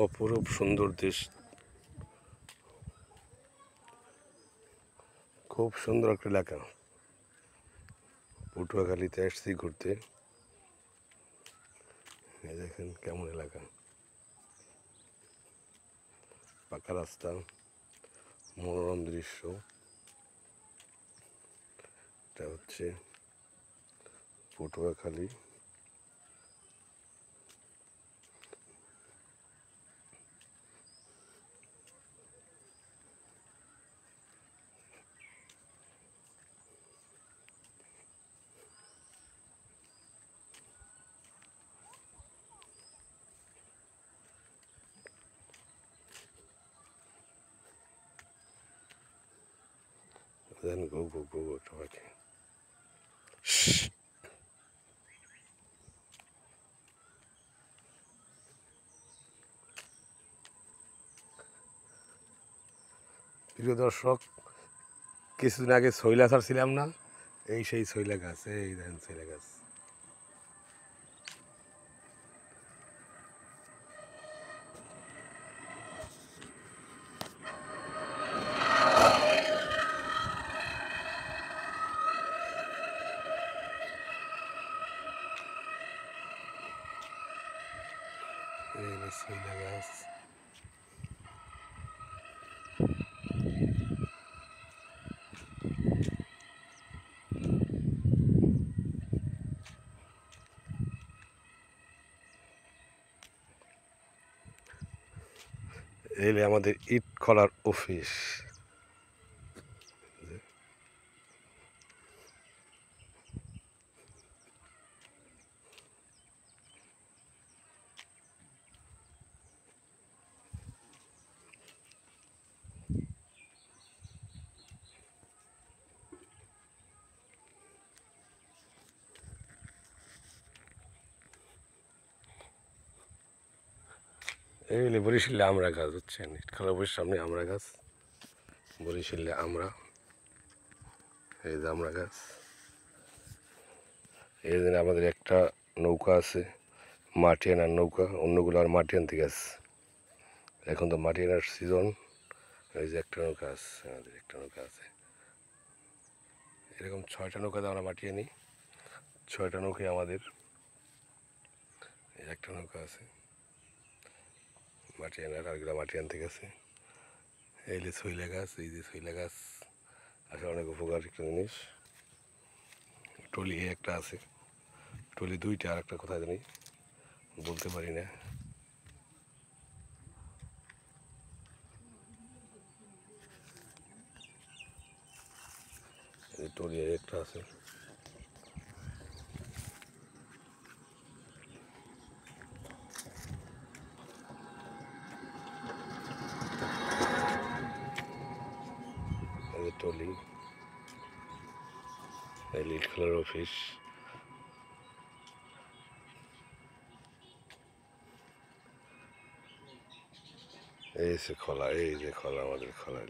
অপরূপ সুন্দর দেশ, খুব সুন্দর একটা এলাকা। পটুয়াখালীতে আসছি ঘুরতে, এই দেখেন কেমন এলাকা, পাকা রাস্তা, মনোরম দৃশ্য। এটা হচ্ছে পটুয়াখালী। Then go একটা পাখি। প্রিয় দর্শক, কিছুদিন আগে শৈলা ছাড়ছিলাম না, এই সেই শৈলা গাছ, এই দেখেন শৈলা গাছ। এই শৈলা গাছ। এই আমাদের ইট খোলার অফিস। এই বরিশালে আমরা গাছ, বুঝছেন, ইট খোলার অফিস সামনে আমরা গাছ, বরিশালে আমরা, এই যে আমরা গাছ। এই দিন আমাদের একটা নৌকা আছে, মাটি আনার নৌকা, অন্যগুলো আর মাটি আনতে গেছে। এখন তো মাটি আনার সিজন। এই যে একটা নৌকা আছে, আমাদের একটা নৌকা আছে, এরকম 6টা নৌকাতে আমরা মাটি আনি। 6টা নৌকায় আমাদের একটা নৌকা আছে মাটি আনার, আরগুলো মাটি আনতে গেছে। এই যে শৈলা গাছ, এই যে শৈলা গাছ আসলে অনেক উপকার একটা জিনিস। টলি একটা আছে, টলি 2টা, আর একটা কোথায় জানি বলতে পারি না। টলি একটা আছে। টলি, এই ইট খোলার অফিস। এই যে খোলা, এই যে খোলা, আমাদের খোলা।